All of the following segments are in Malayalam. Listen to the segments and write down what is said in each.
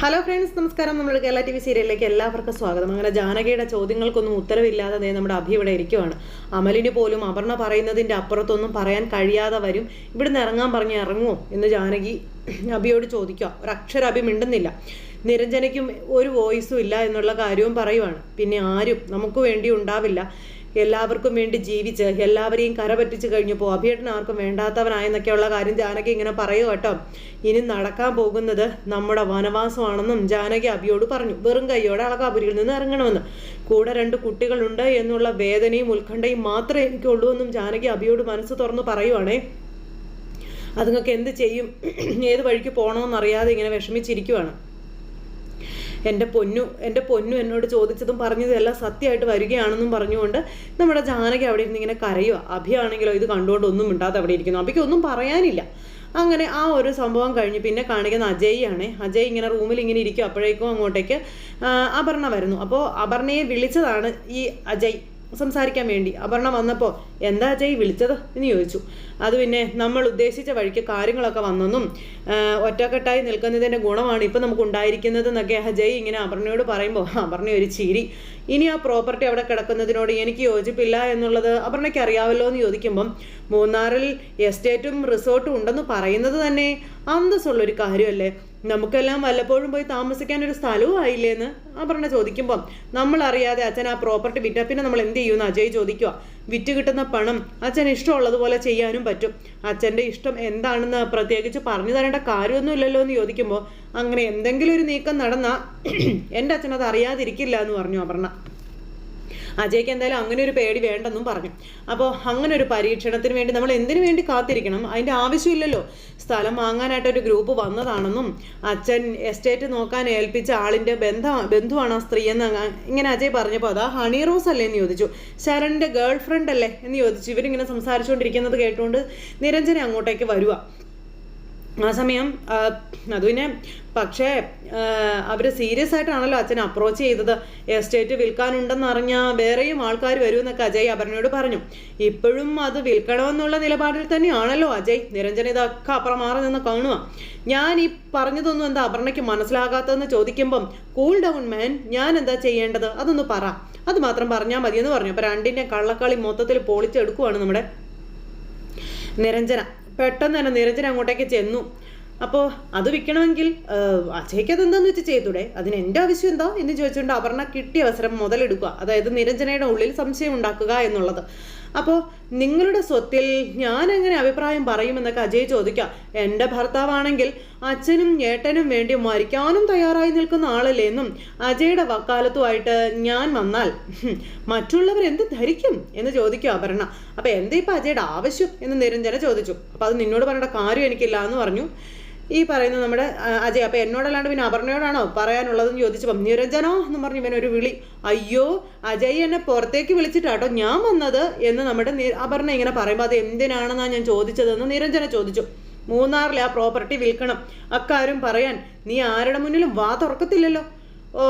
ഹലോ ഫ്രണ്ട്സ്, നമസ്കാരം. നമ്മുടെ കേരള TV സീരിയലിലേക്ക് എല്ലാവർക്കും സ്വാഗതം. അങ്ങനെ ജാനകിയുടെ ചോദ്യങ്ങൾക്കൊന്നും ഉത്തരവില്ലാതെ നമ്മുടെ അഭി ഇവിടെ ഇരിക്കുവാണ്. അമലിന് പോലും അപർണ പറയുന്നതിൻ്റെ അപ്പുറത്തൊന്നും പറയാൻ കഴിയാതെ വരും. ഇവിടുന്ന് ഇറങ്ങാൻ പറഞ്ഞ് ഇറങ്ങുമോ എന്ന് ജാനകി അഭിയോട് ചോദിക്കുക. ഒരക്ഷരം അഭി മിണ്ടുന്നില്ല. നിരഞ്ജനയ്ക്കും ഒരു വോയിസും ഇല്ല എന്നുള്ള കാര്യവും പറയുവാണ്. പിന്നെ ആരും നമുക്ക് വേണ്ടി ഉണ്ടാവില്ല. എല്ലാവർക്കും വേണ്ടി ജീവിച്ച് എല്ലാവരെയും കരപറ്റിച്ച് കഴിഞ്ഞപ്പോൾ അഭിയേട്ടൻ ആർക്കും വേണ്ടാത്തവനായെന്നൊക്കെയുള്ള കാര്യം ജാനകി ഇങ്ങനെ പറയുക കേട്ടോ. ഇനി നടക്കാൻ പോകുന്നത് നമ്മുടെ വനവാസമാണെന്നും ജാനകി അഭിയോട് പറഞ്ഞു. വെറും കൈയോടെ അളകാപുരിയിൽ നിന്ന് ഇറങ്ങണമെന്ന്. കൂടെ 2 കുട്ടികളുണ്ട് എന്നുള്ള വേദനയും ഉത്കണ്ഠയും മാത്രമേ എനിക്കുള്ളൂ എന്നും ജാനകി അഭിയോട് മനസ്സ് തുറന്ന് പറയുവാണേ. അതുങ്ങൾക്ക് എന്ത് ചെയ്യും, ഏത് വഴിക്ക് പോകണമെന്നറിയാതെ ഇങ്ങനെ വിഷമിച്ചിരിക്കുവാണ്. എൻ്റെ പൊന്നു എന്നോട് ചോദിച്ചതും പറഞ്ഞതും എല്ലാം സത്യമായിട്ട് വരികയാണെന്നും പറഞ്ഞുകൊണ്ട് നമ്മുടെ ജാനകി അവിടെ ഇരുന്ന് ഇങ്ങനെ കരയുക. അഭിയാണെങ്കിലോ ഇത് കണ്ടുകൊണ്ട് ഒന്നും മിണ്ടാതെ അവിടെ ഇരിക്കുന്നു. അഭിക്ക് ഒന്നും പറയാനില്ല. അങ്ങനെ ആ ഒരു സംഭവം കഴിഞ്ഞ് പിന്നെ കാണിക്കുന്ന അജയ് ഇങ്ങനെ റൂമിൽ ഇങ്ങനെ ഇരിക്കും. അപ്പോഴേക്കും അങ്ങോട്ടേക്ക് അപർണ വരുന്നു. അപ്പോൾ അപർണയെ വിളിച്ചതാണ് ഈ അജയ് സംസാരിക്കാൻ വേണ്ടി. അപർണ വന്നപ്പോൾ എന്താ അജയ് വിളിച്ചത് എന്ന് ചോദിച്ചു. അത് പിന്നെ നമ്മൾ ഉദ്ദേശിച്ച വഴിക്ക് കാര്യങ്ങളൊക്കെ വന്നെന്നും ഒറ്റക്കെട്ടായി നിൽക്കുന്നതിൻ്റെ ഗുണമാണ് ഇപ്പം നമുക്ക് ഉണ്ടായിരിക്കുന്നതെന്നൊക്കെ അജയ് ഇങ്ങനെ അപർണയോട് പറയുമ്പോൾ അപർണ ഒരു ചിരി. ഇനി ആ പ്രോപ്പർട്ടി അവിടെ കിടക്കുന്നതിനോട് എനിക്ക് യോജിപ്പില്ല എന്നുള്ളത് അപർണയ്ക്ക് അറിയാമല്ലോ എന്ന് ചോദിക്കുമ്പം മൂന്നാറിൽ എസ്റ്റേറ്റും റിസോർട്ടും ഉണ്ടെന്ന് പറയുന്നത് തന്നെ അന്തസ്സുള്ളൊരു കാര്യമല്ലേ. നമുക്കെല്ലാം വല്ലപ്പോഴും പോയി താമസിക്കാൻ ഒരു സ്ഥലവും ആയില്ലേന്ന് അപർണ ചോദിക്കുമ്പം നമ്മളറിയാതെ അച്ഛൻ ആ പ്രോപ്പർട്ടി വിറ്റ പിന്നെ നമ്മൾ എന്ത് ചെയ്യുമെന്ന് അജയ് ചോദിക്കുക. വിറ്റ് കിട്ടുന്ന പണം അച്ഛൻ ഇഷ്ടമുള്ളതുപോലെ ചെയ്യാനും പറ്റും. അച്ഛൻ്റെ ഇഷ്ടം എന്താണെന്ന് പ്രത്യേകിച്ച് പറഞ്ഞു തരേണ്ട കാര്യമൊന്നുമില്ലല്ലോ എന്ന് ചോദിക്കുമ്പോൾ അങ്ങനെ എന്തെങ്കിലും ഒരു നീക്കം നടന്നാൽ എൻ്റെ അച്ഛനത് അറിയാതിരിക്കില്ല എന്ന് പറഞ്ഞു അപർണ. അജയ്ക്ക് എന്തായാലും അങ്ങനെ ഒരു പേടി വേണ്ടെന്നും പറഞ്ഞു. അപ്പോൾ അങ്ങനെ ഒരു പരീക്ഷണത്തിന് വേണ്ടി നമ്മൾ എന്തിനു വേണ്ടി കാത്തിരിക്കണം? അതിൻ്റെ ആവശ്യമില്ലല്ലോ. സ്ഥലം വാങ്ങാനായിട്ടൊരു ഗ്രൂപ്പ് വന്നതാണെന്നും അച്ഛൻ എസ്റ്റേറ്റ് നോക്കാൻ ഏൽപ്പിച്ച ആളിൻ്റെ ബന്ധുവാണ് ആ സ്ത്രീ എന്ന് ഇങ്ങനെ അജയ് പറഞ്ഞപ്പോൾ അതാ ഹണി റോസ് അല്ലേ എന്ന് ചോദിച്ചു. ശരണിൻ്റെ ഗേൾ ഫ്രണ്ട് അല്ലേ എന്ന് ചോദിച്ചു. ഇവരിങ്ങനെ സംസാരിച്ചുകൊണ്ടിരിക്കുന്നത് കേട്ടുകൊണ്ട് നിരഞ്ജന അങ്ങോട്ടേക്ക് വരുക. ആ സമയം അത് പിന്നെ പക്ഷേ അവർ സീരിയസ് ആയിട്ടാണല്ലോ അച്ഛൻ അപ്രോച്ച് ചെയ്തത്. എസ്റ്റേറ്റ് വിൽക്കാനുണ്ടെന്ന് അറിഞ്ഞാൽ വേറെയും ആൾക്കാർ വരുമെന്നൊക്കെ അജയ് അപർണയോട് പറഞ്ഞു. ഇപ്പോഴും അത് വിൽക്കണമെന്നുള്ള നിലപാടിൽ തന്നെയാണല്ലോ അജയ്. നിരഞ്ജന ഇതൊക്കെ അപ്പുറം മാറി നിന്ന് കാണുക. ഞാൻ ഈ പറഞ്ഞതൊന്നും എന്താ അപർണയ്ക്ക് മനസ്സിലാകാത്തതെന്ന് ചോദിക്കുമ്പം കൂൾ ഡൗൺ മാൻ, ഞാൻ എന്താ ചെയ്യേണ്ടത് അതൊന്ന് പറ, അത് മാത്രം പറഞ്ഞാൽ മതിയെന്ന് പറഞ്ഞു. അപ്പോൾ രണ്ടിൻ്റെ കള്ളക്കളി മൊത്തത്തിൽ പൊളിച്ചെടുക്കുവാണ് നമ്മുടെ നിരഞ്ജന. പെട്ടെന്ന് തന്നെ നിരഞ്ജന അങ്ങോട്ടേക്ക് ചെന്നു. അപ്പോൾ അത് വിൽക്കണമെങ്കിൽ അജയ്ക്ക് അതെന്താന്ന് വെച്ച് ചെയ്തൂടെ, അതിന് എൻ്റെ ആവശ്യം എന്താ എന്ന് ചോദിച്ചുകൊണ്ട് അപർണ കിട്ടിയ അവസരം മുതലെടുക്കുക. അതായത് നിരഞ്ജനയുടെ ഉള്ളിൽ സംശയം ഉണ്ടാക്കുക എന്നുള്ളത്. അപ്പോൾ നിങ്ങളുടെ സ്വത്തിൽ ഞാൻ എങ്ങനെ അഭിപ്രായം പറയുമെന്നൊക്കെ അജയ് ചോദിക്കുക. എൻ്റെ ഭർത്താവാണെങ്കിൽ അച്ഛനും ഏട്ടനും വേണ്ടി മരിക്കാനും തയ്യാറായി നിൽക്കുന്ന ആളല്ലേ എന്നും അജയുടെ വക്കാലത്തുമായിട്ട് ഞാൻ വന്നാൽ മറ്റുള്ളവർ എന്ത് ധരിക്കും എന്ന് ചോദിക്കുക അപർണ. അപ്പോൾ എന്താ ഇപ്പം അജയുടെ ആവശ്യം എന്ന് നിരഞ്ജന ചോദിച്ചു. അപ്പോൾ അത് നിന്നോട് പറയേണ്ട കാര്യം എനിക്കില്ല എന്ന് പറഞ്ഞു ഈ പറയുന്നത് നമ്മുടെ അജയ്. അപ്പോൾ എന്നോടല്ലാണ്ട് പിന്നെ അപർണയോടാണോ പറയാനുള്ളതെന്ന് ചോദിച്ചപ്പം നിരഞ്ജനോ എന്ന് പറഞ്ഞു ഇവനൊരു വിളി. അയ്യോ, അജയ് എന്നെ പുറത്തേക്ക് വിളിച്ചിട്ടാട്ടോ ഞാൻ വന്നത് എന്ന് നമ്മുടെ അപർണ ഇങ്ങനെ പറയുമ്പോൾ അത് എന്തിനാണെന്നാണ് ഞാൻ ചോദിച്ചതെന്ന് നിരഞ്ജന ചോദിച്ചു. മൂന്നാറിലെ ആ പ്രോപ്പർട്ടി വിൽക്കണം, അക്കാര്യം പറയാൻ നീ ആരുടെ മുന്നിലും വാ തുറക്കത്തില്ലല്ലോ. ഓ,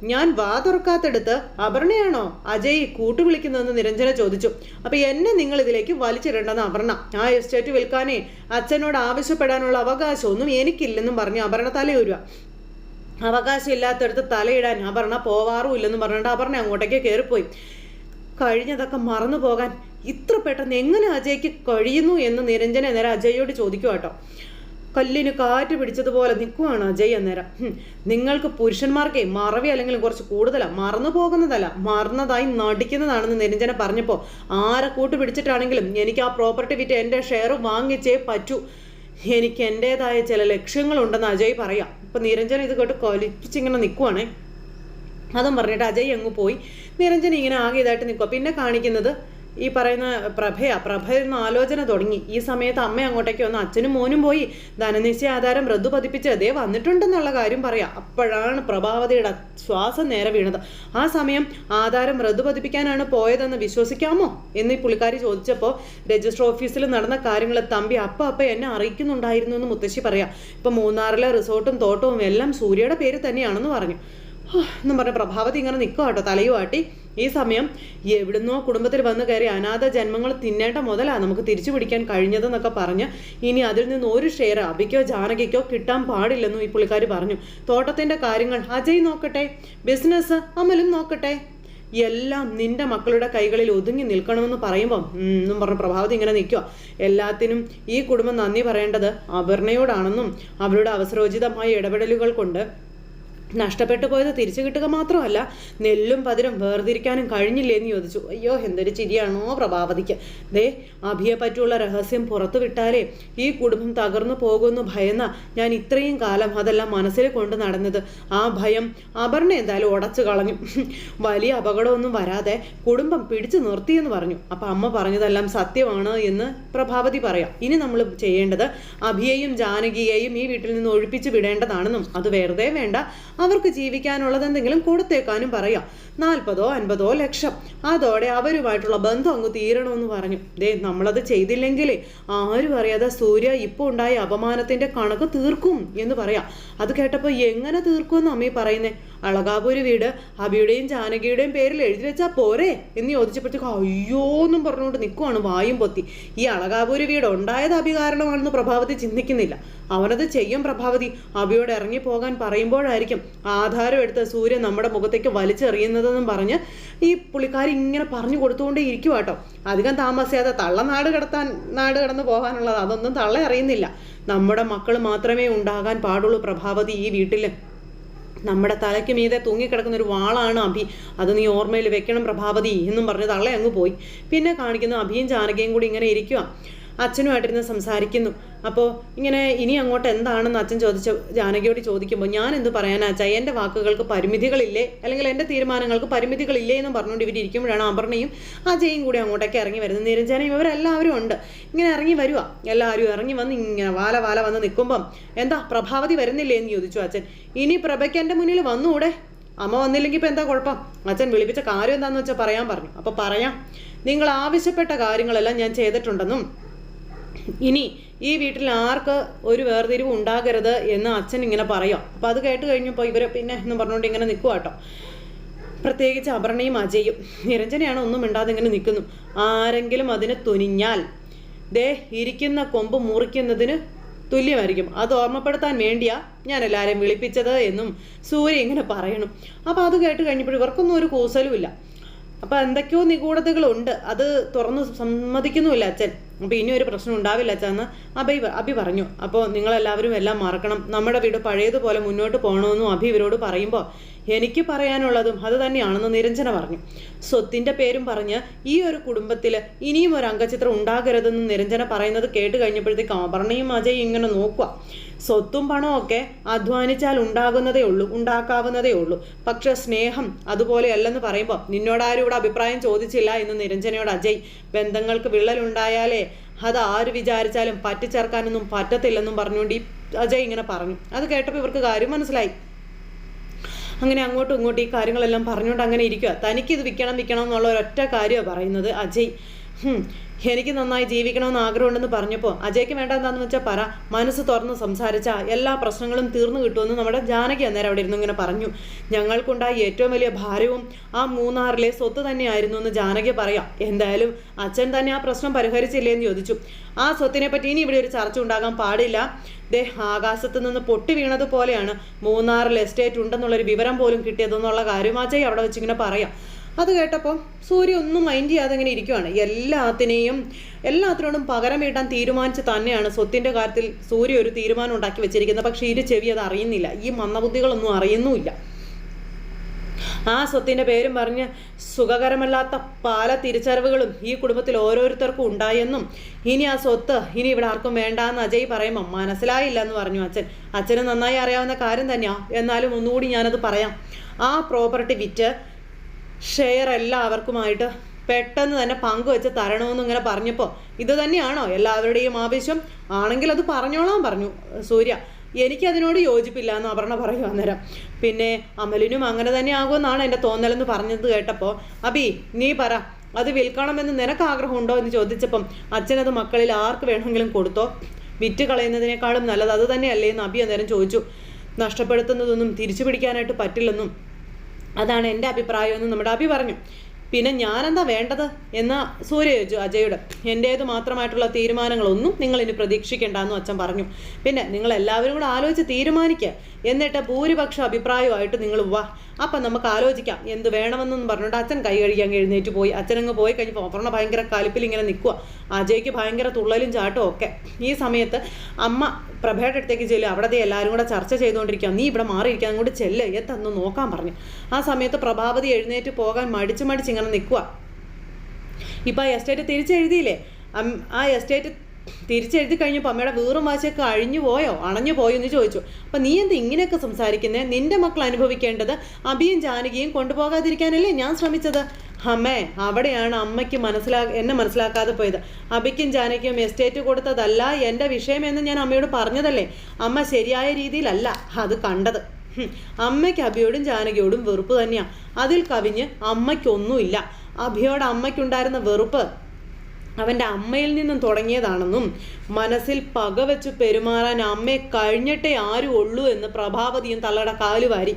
ഞാൻ വാ തുറക്കാത്തടുത്ത് അപർണയാണോ അജയ് കൂട്ടുവിളിക്കുന്നതെന്ന് നിരഞ്ജന ചോദിച്ചു. അപ്പോൾ എന്നെ നിങ്ങൾ ഇതിലേക്ക് വലിച്ചിടണ്ടെന്ന് അപർണ. ആ എസ്റ്റേറ്റ് വിൽക്കാനേ അച്ഛനോട് ആവശ്യപ്പെടാനുള്ള അവകാശമൊന്നും എനിക്കില്ലെന്നും പറഞ്ഞ് അപർണ തലയൂരുക. അവകാശം ഇല്ലാത്തടത്ത് തലയിടാൻ അപർണ പോവാറുമില്ലെന്നും പറഞ്ഞിട്ട് അപർണ അങ്ങോട്ടേക്ക് കയറിപ്പോയി. കഴിഞ്ഞതൊക്കെ മറന്നു പോകാൻ ഇത്ര പെട്ടെന്ന് എങ്ങനെ അജയ്ക്ക് കഴിയുന്നു എന്ന് നിരഞ്ജന നേരെ അജയോട് ചോദിക്കുക കേട്ടോ. കല്ലിന് കാറ്റ് പിടിച്ചതുപോലെ നിൽക്കുവാണ് അജയ് അന്നേരം. നിങ്ങൾക്ക് പുരുഷന്മാർക്കേ മറവി അല്ലെങ്കിൽ കുറച്ച് കൂടുതലാണ്, മറന്നു പോകുന്നതല്ല മറന്നതായി നടിക്കുന്നതാണെന്ന് നിരഞ്ജന പറഞ്ഞപ്പോൾ ആരെ കൂട്ട് പിടിച്ചിട്ടാണെങ്കിലും എനിക്ക് ആ പ്രോപ്പർട്ടി വിറ്റ് എൻ്റെ ഷെയർ വാങ്ങിച്ചേ പറ്റൂ. എനിക്ക് എൻ്റേതായ ചില ലക്ഷ്യങ്ങളുണ്ടെന്ന് അജയ് പറയാം. ഇപ്പം നിരഞ്ജന ഇത് കേട്ട് കൊലിപ്പിച്ചിങ്ങനെ നിൽക്കുവാണേ. അതും പറഞ്ഞിട്ട് അജയ് അങ്ങ് പോയി. നിരഞ്ജന ഇങ്ങനെ ആകെ ഇതായിട്ട് നിൽക്കുക. പിന്നെ കാണിക്കുന്നത് ഈ പറയുന്ന പ്രഭയെന്ന ആലോചന തുടങ്ങി. ഈ സമയത്ത് അമ്മ അങ്ങോട്ടേക്ക് വന്ന് അച്ഛനും മോനും പോയി ധനനിശ്ചയ ആധാരം റദ്ദു പതിപ്പിച്ച് അതേ വന്നിട്ടുണ്ടെന്നുള്ള കാര്യം പറയാം. അപ്പോഴാണ് പ്രഭാവതിയുടെ ശ്വാസം നേരെ വീണത്. ആ സമയം ആധാരം റദ്ദു പതിപ്പിക്കാനാണ് പോയതെന്ന് വിശ്വസിക്കാമോ എന്ന് ഈ പുള്ളിക്കാരി ചോദിച്ചപ്പോൾ രജിസ്റ്റർ ഓഫീസിൽ നടന്ന കാര്യങ്ങൾ തമ്പി അപ്പ എന്നെ അറിയിക്കുന്നുണ്ടായിരുന്നു എന്ന് മുത്തശ്ശി പറയാം. ഇപ്പം മൂന്നാറിലെ റിസോർട്ടും തോട്ടവും എല്ലാം സൂര്യയുടെ പേര് തന്നെയാണെന്ന് പറഞ്ഞു. എന്നും പറഞ്ഞ പ്രഭാവതി ഇങ്ങനെ നിൽക്കുക കേട്ടോ തലയുമാട്ടി. ഈ സമയം എവിടുന്നോ കുടുംബത്തിൽ വന്ന് കയറി അനാഥ ജന്മങ്ങൾ തിന്നേണ്ട മുതലാണ് നമുക്ക് തിരിച്ചു പിടിക്കാൻ കഴിഞ്ഞതെന്നൊക്കെ പറഞ്ഞ് ഇനി അതിൽ നിന്ന് ഒരു ഷെയർ അഭിക്കോ ജാനകിക്കോ കിട്ടാൻ പാടില്ലെന്നും ഈ പുള്ളിക്കാർ പറഞ്ഞു. തോട്ടത്തിൻ്റെ കാര്യങ്ങൾ അജയ് നോക്കട്ടെ, ബിസിനസ് അമലും നോക്കട്ടെ, എല്ലാം നിന്റെ മക്കളുടെ കൈകളിൽ ഒതുങ്ങി നിൽക്കണമെന്ന് പറയുമ്പം എന്നും പറഞ്ഞ പ്രഭാവതി ഇങ്ങനെ നിൽക്കുക. എല്ലാത്തിനും ഈ കുടുംബം നന്ദി പറയേണ്ടത് അപർണയോടാണെന്നും അവരുടെ അവസരോചിതമായ ഇടപെടലുകൾ കൊണ്ട് നഷ്ടപ്പെട്ടു പോയത് തിരിച്ചു കിട്ടുക മാത്രമല്ല നെല്ലും പതിരും വേർതിരിക്കാനും കഴിഞ്ഞില്ലേന്ന് ചോദിച്ചു. അയ്യോ എന്തൊരു ചിരിയാണോ പ്രഭാവതിക്ക്. ദേ അഭിയെ പറ്റിയുള്ള രഹസ്യം പുറത്തു വിട്ടാലേ ഈ കുടുംബം തകർന്നു പോകുമെന്ന് ഭയന്ന ഞാൻ ഇത്രയും കാലം അതെല്ലാം മനസ്സിൽ കൊണ്ട് നടന്നത്. ആ ഭയം അപർണ എന്തായാലും ഉടച്ചു കളഞ്ഞു. വലിയ അപകടമൊന്നും വരാതെ കുടുംബം പിടിച്ചു നിർത്തിയെന്ന് പറഞ്ഞു. അപ്പം അമ്മ പറഞ്ഞതെല്ലാം സത്യമാണ് എന്ന് പ്രഭാവതി പറയാം. ഇനി നമ്മൾ ചെയ്യേണ്ടത് അഭിയെയും ജാനകിയെയും ഈ വീട്ടിൽ നിന്ന് ഒഴിപ്പിച്ച് വിടേണ്ടതാണെന്നും അത് വെറുതെ വേണ്ട, അവർക്ക് ജീവിക്കാനുള്ളത് എന്തെങ്കിലും കൊടുത്തേക്കാനും പറയാം. 40 50 ലക്ഷം, അതോടെ അവരുമായിട്ടുള്ള ബന്ധം അങ്ങ് തീരണമെന്ന് പറഞ്ഞു. ദേ നമ്മളത് ചെയ്തില്ലെങ്കിലേ ആരും അറിയാതെ സൂര്യ ഇപ്പോൾ ഉണ്ടായ അപമാനത്തിന്റെ കണക്ക് തീർക്കും എന്ന് പറയാം. അത് കേട്ടപ്പോൾ എങ്ങനെ തീർക്കുമെന്ന് അമ്മീ പറയുന്നേ? അളകാപുരി വീട് അഭിയുടെയും ജാനകിയുടെയും പേരിൽ എഴുതി വെച്ചാൽ പോരെ എന്ന് ചോദിച്ചപ്പോഴത്തേക്ക് അയ്യോന്നും പറഞ്ഞുകൊണ്ട് നിൽക്കുവാണ് വായും പൊത്തി. ഈ അളകാപുരി വീട് ഉണ്ടായത് അഭി കാരണമാണെന്ന് പ്രഭാവതി ചിന്തിക്കുന്നില്ല. അവനത് ചെയ്യും പ്രഭാവതി. അഭിയോട് ഇറങ്ങി പോകാൻ പറയുമ്പോഴായിരിക്കും ആധാരം എടുത്ത് സൂര്യൻ നമ്മുടെ മുഖത്തേക്ക് വലിച്ചെറിയുന്നതെന്നും പറഞ്ഞ് ഈ പുള്ളിക്കാരി ഇങ്ങനെ പറഞ്ഞു കൊടുത്തുകൊണ്ടേ ഇരിക്കുക കേട്ടോ. അധികം താമസിയാതെ തള്ള നാട് കടന്നു പോകാനുള്ളത് അതൊന്നും തള്ള അറിയുന്നില്ല. നമ്മുടെ മക്കൾ മാത്രമേ ഉണ്ടാകാൻ പാടുള്ളൂ പ്രഭാവതി ഈ വീട്ടിൽ. നമ്മുടെ തലയ്ക്ക് മീതെ തൂങ്ങിക്കിടക്കുന്ന ഒരു വാളാണ് അഭി, അത് നീ ഓർമ്മയിൽ വെക്കണം പ്രഭാവതി എന്നും പറഞ്ഞ് തള്ളെ അങ്ങ് പോയി. പിന്നെ കാണിക്കുന്ന അഭിയും ജാനകിയും കൂടി ഇങ്ങനെ ഇരിക്കുക. അച്ഛനുമായിട്ടിരുന്ന് സംസാരിക്കുന്നു. അപ്പോൾ ഇങ്ങനെ ഇനി അങ്ങോട്ട് എന്താണെന്ന് അച്ഛൻ ജാനകിയോട് ചോദിക്കുമ്പോൾ ഞാൻ എന്ത് പറയാനാ അച്ഛാ, എൻ്റെ വാക്കുകൾക്ക് പരിമിതികളില്ലേ, അല്ലെങ്കിൽ എൻ്റെ തീരുമാനങ്ങൾക്ക് പരിമിതികളില്ലേ എന്നും പറഞ്ഞുകൊണ്ട് ഇവരിയ്ക്കുമ്പോഴാണ് അപർണയും അജയും കൂടി അങ്ങോട്ടേക്ക് ഇറങ്ങി വരുന്നത്. നിരഞ്ജനയും ഇവരെല്ലാവരും ഉണ്ട്. ഇങ്ങനെ ഇറങ്ങി വരിക. എല്ലാവരും ഇറങ്ങി വന്ന് ഇങ്ങനെ വാല വന്ന് നിൽക്കുമ്പം എന്താ പ്രഭാവതി വരുന്നില്ലേ എന്ന് ചോദിച്ചു അച്ഛൻ. ഇനി പ്രഭയ്ക്ക് എൻ്റെ മുന്നിൽ വന്നുകൂടെ? അമ്മ വന്നില്ലെങ്കിൽ ഇപ്പം എന്താ കുഴപ്പം? അച്ഛൻ വിളിപ്പിച്ച കാര്യം എന്താണെന്ന് വെച്ചാൽ പറയാൻ പറഞ്ഞു. അപ്പോൾ പറയാം, നിങ്ങൾ ആവശ്യപ്പെട്ട കാര്യങ്ങളെല്ലാം ഞാൻ ചെയ്തിട്ടുണ്ടെന്നും ഇനി ഈ വീട്ടിൽ ആർക്ക് ഒരു വേർതിരിവ് ഉണ്ടാകരുത് എന്ന് അച്ഛൻ ഇങ്ങനെ പറയാം. അപ്പോൾ അത് കേട്ട് കഴിഞ്ഞപ്പോൾ ഇവരെ പിന്നെ എന്ന് പറഞ്ഞുകൊണ്ട് ഇങ്ങനെ നിൽക്കുക കേട്ടോ. പ്രത്യേകിച്ച് അപർണയും അജയും. നിരഞ്ജനയാണ് ഒന്നും മിണ്ടാതെ ഇങ്ങനെ നിൽക്കുന്നു. ആരെങ്കിലും അതിന് തുനിഞ്ഞാൽ ദേ ഇരിക്കുന്ന കൊമ്പ് മുറിക്കുന്നതിന് തുല്യമായിരിക്കും. അത് ഓർമ്മപ്പെടുത്താൻ വേണ്ടിയാ ഞാൻ എല്ലാവരെയും വിളിപ്പിച്ചത് എന്നും സൂര്യ ഇങ്ങനെ പറയണം. അപ്പോൾ അത് കേട്ട് കഴിഞ്ഞപ്പോൾ ഇവർക്കൊന്നും ഒരു കൂസലുമില്ല. അപ്പോൾ എന്തൊക്കെയോ നിഗൂഢതകളുണ്ട്, അത് തുറന്ന് സമ്മതിക്കുന്നുമില്ല അച്ഛൻ. അപ്പോൾ ഇനി ഒരു പ്രശ്നം ഉണ്ടാവില്ല അച്ഛന്ന് അഭി പറഞ്ഞു. അപ്പോൾ നിങ്ങളെല്ലാവരും എല്ലാം മറക്കണം, നമ്മുടെ വീട് പഴയതുപോലെ മുന്നോട്ട് പോകണമെന്നും അഭി ഇവരോട് പറയുമ്പോൾ എനിക്ക് പറയാനുള്ളതും അത് തന്നെയാണെന്ന് നിരഞ്ജന പറഞ്ഞു. സ്വത്തിൻ്റെ പേരും പറഞ്ഞ് ഈ ഒരു കുടുംബത്തിൽ ഇനിയും ഒരു അംഗചിത്രം ഉണ്ടാകരുതെന്ന് നിരഞ്ജന പറയുന്നത് കേട്ട് കഴിഞ്ഞപ്പോഴത്തേക്ക് അപർണയും അജയും ഇങ്ങനെ നോക്കുക. സ്വത്തും പണവും ഒക്കെ അധ്വാനിച്ചാൽ ഉണ്ടാക്കാവുന്നതേ ഉള്ളൂ. പക്ഷെ സ്നേഹം അതുപോലെയല്ലെന്ന് പറയുമ്പോൾ നിന്നോടാരും ഇവിടെ അഭിപ്രായം ചോദിച്ചില്ല എന്ന് നിരഞ്ജനയോട് അജയ്. ബന്ധങ്ങൾക്ക് വിള്ളലുണ്ടായാലേ അത് ആര് വിചാരിച്ചാലും പറ്റിച്ചേർക്കാനൊന്നും പറ്റത്തില്ലെന്നും പറഞ്ഞുകൊണ്ട് ഈ അജയ് ഇങ്ങനെ പറഞ്ഞു. അത് കേട്ടപ്പോൾ ഇവർക്ക് കാര്യം മനസ്സിലായി. അങ്ങനെ അങ്ങോട്ടും ഇങ്ങോട്ടും ഈ കാര്യങ്ങളെല്ലാം പറഞ്ഞുകൊണ്ട് അങ്ങനെ ഇരിക്കുക. തനിക്കിത് വിൽക്കണം എന്നുള്ള ഒരൊറ്റ കാര്യമാണ് പറയുന്നത് അജയ്. എനിക്ക് നന്നായി ജീവിക്കണമെന്ന് ആഗ്രഹമുണ്ടെന്ന് പറഞ്ഞപ്പോൾ അജയ്ക്ക് വേണ്ട എന്താണെന്ന് വെച്ചാൽ പറ, മനസ്സ് തുറന്ന് സംസാരിച്ചാൽ എല്ലാ പ്രശ്നങ്ങളും തീർന്നു കിട്ടുമെന്ന് നമ്മുടെ ജാനകി അന്നേരം അവിടെ ഇരുന്ന് ഇങ്ങനെ പറഞ്ഞു. ഞങ്ങൾക്കുണ്ടായ ഏറ്റവും വലിയ ഭാരവും ആ മൂന്നാറിലെ സ്വത്ത് തന്നെയായിരുന്നു എന്ന് ജാനകി പറയാം. എന്തായാലും അച്ഛൻ തന്നെ ആ പ്രശ്നം പരിഹരിച്ചില്ലേ എന്ന് ചോദിച്ചു. ആ സ്വത്തിനെ പറ്റി ഇനി ഇവിടെ ഒരു ചർച്ച ഉണ്ടാകാൻ പാടില്ല. ആകാശത്ത് നിന്ന് പൊട്ടി വീണതുപോലെയാണ് മൂന്നാറിൽ എസ്റ്റേറ്റ് ഉണ്ടെന്നുള്ളൊരു വിവരം പോലും കിട്ടിയതെന്നുള്ള കാര്യം അജയ് അവിടെ വെച്ചിങ്ങനെ പറയാം. അത് കേട്ടപ്പോൾ സൂര്യ ഒന്നും മൈൻഡ് ചെയ്യാതെ ഇങ്ങനെ ഇരിക്കുവാണ്. എല്ലാത്തിനോടും പകരം വീട്ടാൻ തീരുമാനിച്ച് തന്നെയാണ് സ്വത്തിൻ്റെ കാര്യത്തിൽ സൂര്യ ഒരു തീരുമാനം ഉണ്ടാക്കി വെച്ചിരിക്കുന്നത്. പക്ഷേ ഇരു ചെവി അത് അറിയുന്നില്ല, ഈ മന്ദബുദ്ധികളൊന്നും അറിയുന്നുമില്ല. ആ സ്വത്തിൻ്റെ പേരും പറഞ്ഞ് സുഖകരമല്ലാത്ത പല തിരിച്ചറിവുകളും ഈ കുടുംബത്തിൽ ഓരോരുത്തർക്കും ഉണ്ടായെന്നും ഇനി ആ സ്വത്ത് ഇനി ഇവിടെ ആർക്കും വേണ്ടാന്ന് അജയ് പറയുമ്പോൾ മനസ്സിലായില്ല എന്ന് പറഞ്ഞു അച്ഛൻ. അച്ഛന് നന്നായി അറിയാവുന്ന കാര്യം തന്നെയാണ്, എന്നാലും ഒന്നുകൂടി ഞാനത് പറയാം. ആ പ്രോപ്പർട്ടി വിറ്റ് ഷെയർ എല്ലാവർക്കുമായിട്ട് പെട്ടെന്ന് തന്നെ പങ്കുവെച്ച് തരണമെന്ന് ഇങ്ങനെ പറഞ്ഞപ്പോൾ ഇത് തന്നെയാണോ എല്ലാവരുടെയും ആവശ്യം? ആണെങ്കിൽ അത് പറഞ്ഞോളാൻ പറഞ്ഞു സൂര്യ. എനിക്കതിനോട് യോജിപ്പില്ല എന്ന് അപർണ പറയും അന്നേരം. പിന്നെ അമലിനും അങ്ങനെ തന്നെ ആകുമെന്നാണ് എൻ്റെ തോന്നലെന്ന് പറഞ്ഞത് കേട്ടപ്പോൾ അബി നീ പറ, അത് വിൽക്കണമെന്ന് നിനക്ക് ആഗ്രഹമുണ്ടോ എന്ന് ചോദിച്ചപ്പം അച്ഛനത് മക്കളിൽ ആർക്ക് വേണമെങ്കിലും കൊടുത്തോ, വിറ്റ് കളയുന്നതിനേക്കാളും നല്ലത് അത് തന്നെയല്ലേ എന്ന് അബി അന്നേരം ചോദിച്ചു. നഷ്ടപ്പെടുത്തുന്നതൊന്നും തിരിച്ചു പിടിക്കാനായിട്ട് പറ്റില്ലെന്നും അതാണ് എൻ്റെ അഭിപ്രായം എന്ന് നമ്മുടെ അഭി പറഞ്ഞു. പിന്നെ ഞാനെന്താ വേണ്ടത് എന്ന് സൂര്യ ചോദിച്ചു അജയോട്. എൻ്റേത് മാത്രമായിട്ടുള്ള തീരുമാനങ്ങളൊന്നും നിങ്ങൾ ഇനി പ്രതീക്ഷിക്കേണ്ടെന്നും അച്ഛൻ പറഞ്ഞു. പിന്നെ നിങ്ങൾ എല്ലാവരും കൂടെ ആലോചിച്ച് തീരുമാനിക്കുക, എന്നിട്ട് ഭൂരിപക്ഷ അഭിപ്രായമായിട്ട് നിങ്ങൾ വാ, അപ്പം നമുക്ക് ആലോചിക്കാം എന്ത് വേണമെന്നൊന്നും പറഞ്ഞുകൊണ്ട് അച്ഛൻ കൈ കഴുകാൻ എഴുന്നേറ്റ് പോയി. അച്ഛനങ്ങ് പോയി കഴിഞ്ഞപ്പോൾ അപർണ ഭയങ്കര കലിപ്പിൽ ഇങ്ങനെ നിൽക്കുക. അജയ്ക്ക് ഭയങ്കര തുള്ളലും ചാട്ടും ഒക്കെ. ഈ സമയത്ത് അമ്മ പ്രഭയുടെ അടുത്തേക്ക് ചെല്ലും. അവിടെ എല്ലാവരും കൂടെ ചർച്ച ചെയ്തുകൊണ്ടിരിക്കുക. നീ ഇവിടെ മാറിയിരിക്കുക, അങ്ങോട്ട് ചെല്ല്, എത്തന്ന് നോക്കാൻ പറഞ്ഞു. ആ സമയത്ത് പ്രഭാവതി എഴുന്നേറ്റ് പോകാൻ മടിച്ച് ഇങ്ങനെ നിൽക്കുക. ഇപ്പം ആ എസ്റ്റേറ്റ് തിരിച്ചെഴുതിയില്ലേ, ആ എസ്റ്റേറ്റ് തിരിച്ചെഴുതി കഴിഞ്ഞപ്പോൾ അമ്മയുടെ വീറും വാശിയൊക്കെ അണഞ്ഞു പോയോ എന്ന് ചോദിച്ചു. അപ്പം നീ എന്താ ഇങ്ങനെയൊക്കെ സംസാരിക്കുന്നേ? നിന്റെ മക്കൾ അനുഭവിക്കേണ്ടത് അഭിയും ജാനകിയും കൊണ്ടുപോകാതിരിക്കാനല്ലേ ഞാൻ ശ്രമിച്ചത്. അമ്മേ, അവിടെയാണ് അമ്മയ്ക്ക് എന്നെ മനസ്സിലാക്കാതെ പോയത്. അഭിക്കും ജാനകിയും എസ്റ്റേറ്റ് കൊടുത്തതല്ല എൻ്റെ വിഷയമെന്ന് ഞാൻ അമ്മയോട് പറഞ്ഞതല്ലേ. അമ്മ ശരിയായ രീതിയിലല്ല അത് കണ്ടത്. അമ്മയ്ക്ക് അഭിയോടും ജാനകിയോടും വെറുപ്പ് തന്നെയാണ്. അതിൽ കവിഞ്ഞ് അമ്മയ്ക്കൊന്നുമില്ല. അഭിയോട് അമ്മയ്ക്കുണ്ടായിരുന്ന വെറുപ്പ് അവൻ്റെ അമ്മയിൽ നിന്നും തുടങ്ങിയതാണെന്നും മനസ്സിൽ പകവെച്ച് പെരുമാറാൻ അമ്മയെ കഴിഞ്ഞിട്ടേ ആരും ഉള്ളൂ എന്ന് പ്രഭാവതിയും തള്ളയുടെ കാലുവാരി.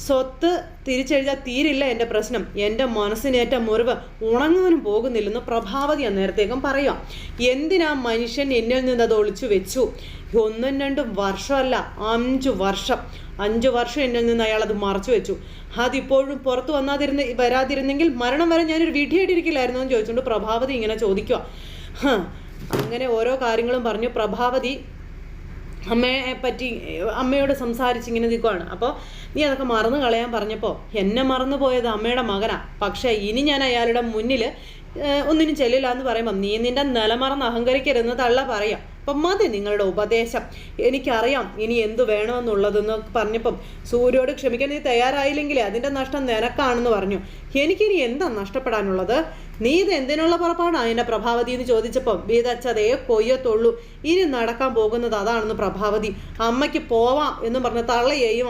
സ്വത്ത് തിരിച്ചെഴുതാൻ തീരില്ല എൻ്റെ പ്രശ്നം, എൻ്റെ മനസ്സിനേറ്റ മുറിവ് ഉണങ്ങാനും പോകുന്നില്ലെന്ന് പ്രഭാവതി അന്നേരത്തേക്കും പറയാം. എന്തിനാ മനുഷ്യൻ എന്നിൽ നിന്ന് അത് ഒളിച്ചു വെച്ചു? 1-2 വർഷമല്ല, 5 വർഷം. 5 വർഷം എന്നിൽ നിന്ന് അയാൾ അത് മറച്ചു വെച്ചു. അതിപ്പോഴും പുറത്ത് വരാതിരുന്നെങ്കിൽ മരണം വരെ ഞാനൊരു വിധിയായിട്ടിരിക്കില്ലായിരുന്നു എന്ന് ചോദിച്ചുകൊണ്ട് പ്രഭാവതി ഇങ്ങനെ ചോദിക്കുക. അങ്ങനെ ഓരോ കാര്യങ്ങളും പറഞ്ഞു പ്രഭാവതി അമ്മയെ പറ്റി അമ്മയോട് സംസാരിച്ചിങ്ങനെ നിൽക്കുവാണ്. അപ്പോൾ നീ അതൊക്കെ മറന്നു കളയാൻ പറഞ്ഞപ്പോൾ എന്നെ മറന്നു പോയത് അമ്മയുടെ മകനാ. പക്ഷേ ഇനി ഞാൻ അയാളുടെ മുന്നിൽ ഒന്നിനും ചെല്ലില്ല എന്ന് പറയുമ്പം നീ നിന്റെ നിലമറന്ന് അഹങ്കരിക്കരുതെന്ന് തള്ള പറയാം. അപ്പം മതി നിങ്ങളുടെ ഉപദേശം, എനിക്കറിയാം ഇനി എന്തു വേണമെന്നുള്ളതെന്ന് പറഞ്ഞപ്പം സൂര്യോട് ക്ഷമിക്കാൻ നീ തയ്യാറായില്ലെങ്കിലേ അതിൻ്റെ നഷ്ടം നിനക്കാണെന്ന് പറഞ്ഞു. എനിക്കിനി എന്താ നഷ്ടപ്പെടാനുള്ളത്? നീ ഇത് എന്തിനുള്ള പുറപ്പാടാണ് എൻ്റെ പ്രഭാവതി എന്ന് ചോദിച്ചപ്പം വീതച്ചതേ കൊയ്യത്തുള്ളൂ, ഇനി നടക്കാൻ പോകുന്നത് അതാണെന്ന് പ്രഭാവതി. അമ്മയ്ക്ക് പോവാം എന്നും പറഞ്ഞ് തള്ളയെയും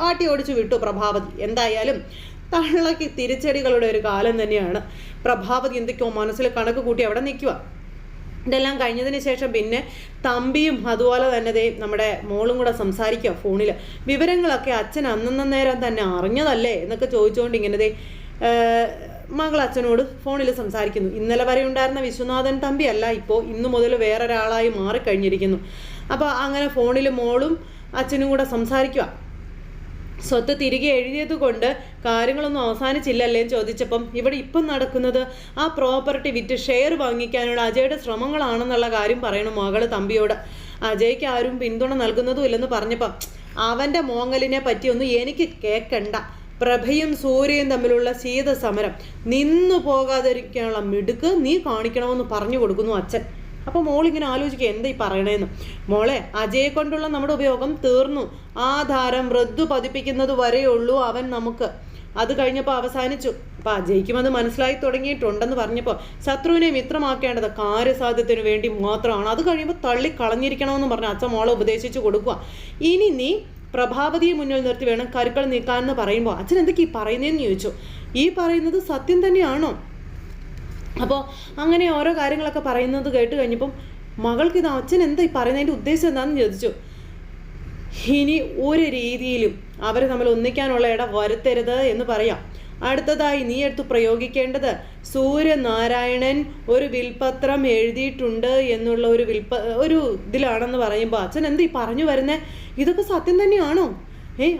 ആട്ടി ഓടിച്ചു വിട്ടു പ്രഭാവതി. എന്തായാലും തള്ളക്ക് തിരിച്ചടികളുടെ ഒരു കാലം തന്നെയാണ്. പ്രഭാവതി എന്തൊക്കെയോ മനസ്സിൽ കണക്ക് കൂട്ടി അവിടെ നിൽക്കുക. ഇതെല്ലാം കഴിഞ്ഞതിന് ശേഷം പിന്നെ തമ്പിയും അതുപോലെ തന്നെ നമ്മുടെ മോളും കൂടെ സംസാരിക്കുക ഫോണിൽ. വിവരങ്ങളൊക്കെ അച്ഛൻ അന്നേരം തന്നെ അറിഞ്ഞതല്ലേ എന്നൊക്കെ ചോദിച്ചുകൊണ്ട് ഇങ്ങനെ മകൾ അച്ഛനോട് ഫോണിൽ സംസാരിക്കുന്നു. ഇന്നലെ വരെ ഉണ്ടായിരുന്ന വിശ്വനാഥൻ തമ്പി അല്ല, ഇപ്പോൾ ഇന്നു മുതൽ വേറൊരാളായി മാറിക്കഴിഞ്ഞിരിക്കുന്നു. അപ്പോൾ അങ്ങനെ ഫോണിൽ മോളും അച്ഛനും കൂടെ സംസാരിക്കുക. സ്വത്ത് തിരികെ എഴുതിയത് കൊണ്ട് കാര്യങ്ങളൊന്നും അവസാനിച്ചില്ലല്ലേ എന്ന് ചോദിച്ചപ്പം ഇവിടെ ഇപ്പം നടക്കുന്നത് ആ പ്രോപ്പർട്ടി വിറ്റ് ഷെയർ വാങ്ങിക്കാനുള്ള അജയുടെ ശ്രമങ്ങളാണെന്നുള്ള കാര്യം പറയണം മകള് തമ്പിയോട്. അജയ്ക്ക് ആരും പിന്തുണ നൽകുന്നതും ഇല്ലെന്ന് പറഞ്ഞപ്പം അവൻ്റെ മോങ്ങലിനെ പറ്റിയൊന്നും എനിക്ക് കേൾക്കണ്ട. പ്രഭയും സൂര്യയും തമ്മിലുള്ള ശീതസമരം നിന്നു പോകാതിരിക്കാനുള്ള മിടുക്ക് നീ കാണിക്കണമെന്ന് പറഞ്ഞു കൊടുക്കുന്നു അച്ഛൻ. അപ്പോൾ മോളിങ്ങനെ ആലോചിക്കുക എന്താ ഈ പറയണേന്ന്. മോളെ, അജയെ കൊണ്ടുള്ള നമ്മുടെ ഉപയോഗം തീർന്നു. ആധാരം റദ്ദു പതിപ്പിക്കുന്നത് വരെയുള്ളൂ അവൻ നമുക്ക്. അത് കഴിഞ്ഞപ്പോൾ അവസാനിച്ചു. അപ്പം അജയ്ക്കും അത് മനസ്സിലായി തുടങ്ങിയിട്ടുണ്ടെന്ന് പറഞ്ഞപ്പോൾ ശത്രുവിനെ മിത്രമാക്കേണ്ടത് കാര്യസാധ്യത്തിന് വേണ്ടി മാത്രമാണ്. അത് കഴിയുമ്പോൾ തള്ളിക്കളഞ്ഞിരിക്കണമെന്ന് പറഞ്ഞ് അച്ഛൻ മോളെ ഉപദേശിച്ചു കൊടുക്കുക. ഇനി നീ പ്രഭാവതിയെ മുന്നിൽ നിർത്തി വേണം കരുക്കൾ നീക്കാനെന്ന് പറയുമ്പോൾ അച്ഛൻ എന്തൊക്കെ ഈ പറയുന്നതെന്ന് ചോദിച്ചു. ഈ പറയുന്നത് സത്യം തന്നെയാണോ? അപ്പോൾ അങ്ങനെ ഓരോ കാര്യങ്ങളൊക്കെ പറയുന്നത് കേട്ട് കഴിഞ്ഞപ്പം മകൾക്ക് ഇത് അച്ഛൻ എന്താ ഈ പറയുന്നതിൻ്റെ ഉദ്ദേശം എന്താണെന്ന് ചോദിച്ചു. ഇനി ഒരു രീതിയിലും അവർ തമ്മിൽ ഒന്നിക്കാനുള്ള ഇട വരുത്തരുത് എന്ന് പറയാം. അടുത്തതായി നീ എടുത്ത് പ്രയോഗിക്കേണ്ടത് സൂര്യനാരായണൻ ഒരു വിൽപത്രം എഴുതിയിട്ടുണ്ട് എന്നുള്ള ഒരു ഇതിലാണെന്ന് പറയുമ്പോൾ അച്ഛൻ എന്താ ഈ പറഞ്ഞു വരുന്നേ? ഇതൊക്കെ സത്യം തന്നെയാണോ?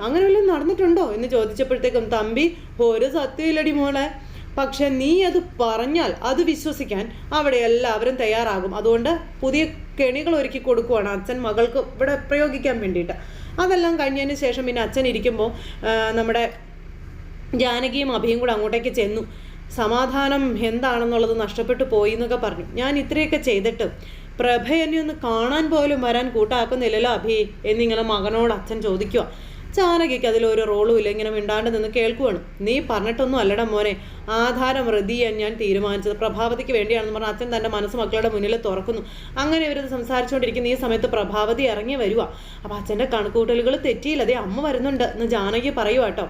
അങ്ങനെ വല്ലതും നടന്നിട്ടുണ്ടോ എന്ന് ചോദിച്ചപ്പോഴത്തേക്കും തമ്പി ഒരു സത്യമില്ലടി മോളെ, പക്ഷെ നീ അത് പറഞ്ഞാൽ അത് വിശ്വസിക്കാൻ അവിടെ എല്ലാവരും തയ്യാറാകും. അതുകൊണ്ട് പുതിയ കെണികൾ ഒരുക്കി കൊടുക്കുവാണ് അച്ഛൻ മകൾക്ക് ഇവിടെ പ്രയോഗിക്കാൻ വേണ്ടിയിട്ട്. അതെല്ലാം കഴിഞ്ഞതിന് ശേഷം പിന്നെ അച്ഛൻ ഇരിക്കുമ്പോൾ നമ്മുടെ ജാനകിയും അഭിയും കൂടെ അങ്ങോട്ടേക്ക് ചെന്നു. സമാധാനം എന്താണെന്നുള്ളത് നഷ്ടപ്പെട്ടു പോയി എന്നൊക്കെ പറഞ്ഞു. ഞാൻ ഇത്രയൊക്കെ ചെയ്തിട്ട് പ്രഭ എന്നെ ഒന്ന് കാണാൻ പോലും വരാൻ കൂട്ടാക്കുന്നില്ലല്ലോ അഭി എന്നിങ്ങനെ മകനോട് അച്ഛൻ ചോദിക്കുക. ജാനകിക്ക് അതിലൊരു റോളും ഇല്ല, ഇങ്ങനെ മിണ്ടാണ്ട് നിന്ന് കേൾക്കുവാണ്. നീ പറഞ്ഞിട്ടൊന്നും അല്ലടാ മോനെ, ആധാരം റദ്ദ് ചെയ്യാൻ ഞാൻ തീരുമാനിച്ചത് പ്രഭാവതിക്ക് വേണ്ടിയാണെന്ന് പറഞ്ഞാൽ അച്ഛൻ തൻ്റെ മനസ്സ് മക്കളുടെ മുന്നിൽ തുറക്കുന്നു. അങ്ങനെ ഇവരത് സംസാരിച്ചുകൊണ്ടിരിക്കുന്ന ഈ സമയത്ത് പ്രഭാവതി ഇറങ്ങി വരിക. അപ്പോൾ അച്ഛൻ്റെ കണക്കൂട്ടലുകൾ തെറ്റിയില്ല, അതേ അമ്മ വരുന്നുണ്ട് എന്ന് ജാനകി പറയുക കേട്ടോ.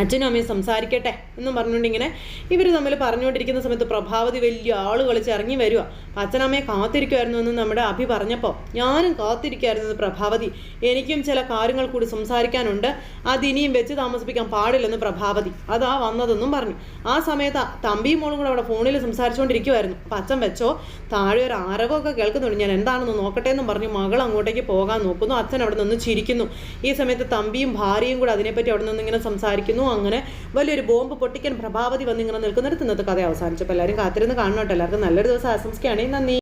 അച്ഛനും അമ്മയും സംസാരിക്കട്ടെ എന്നും പറഞ്ഞുകൊണ്ട് ഇങ്ങനെ ഇവർ തമ്മിൽ പറഞ്ഞുകൊണ്ടിരിക്കുന്ന സമയത്ത് പ്രഭാവതി വലിയ ആൾ കളിച്ച് ഇറങ്ങി വരിക. അച്ഛനമ്മയെ കാത്തിരിക്കുമായിരുന്നു എന്ന് നമ്മുടെ അഭി പറഞ്ഞപ്പോൾ ഞാനും കാത്തിരിക്കുമായിരുന്നത് പ്രഭാവതി, എനിക്കും ചില കാര്യങ്ങൾ കൂടി സംസാരിക്കാനുണ്ട്, അതിനിയും വെച്ച് താമസിപ്പിക്കാൻ പാടില്ലെന്ന് പ്രഭാവതി അതാ വന്നതെന്നും പറഞ്ഞു. ആ സമയത്ത് തമ്പിയും മോളും കൂടെ അവിടെ ഫോണിൽ സംസാരിച്ചുകൊണ്ടിരിക്കുമായിരുന്നു. അപ്പം അച്ഛൻ വെച്ചോ, താഴെ ഒരു ആരവമൊക്കെ കേൾക്കുന്നുണ്ട്, ഞാൻ എന്താണെന്ന് നോക്കട്ടെ എന്നും പറഞ്ഞു മകൾ അങ്ങോട്ടേക്ക് പോകാൻ നോക്കുന്നു. അച്ഛൻ അവിടെ നിന്ന് ചിരിക്കുന്നു. ഈ സമയത്ത് തമ്പിയും ഭാര്യയും കൂടെ അതിനെപ്പറ്റി അവിടെ നിന്ന് ഇങ്ങനെ സംസാരിക്കുന്നു. അങ്ങനെ വലിയൊരു ബോംബ് പൊട്ടിക്കാൻ പ്രഭാവതി വന്നിങ്ങനെ നിൽക്കുന്നിടത്ത് ഇന്നത്തെ കഥ അവസാനിച്ചപ്പോൾ എല്ലാവരും കാത്തിരുന്ന് കാണണം കേട്ടോ. എല്ലാവർക്കും നല്ലൊരു ദിവസം ആശംസിക്കുകയാണെങ്കിൽ നന്ദി.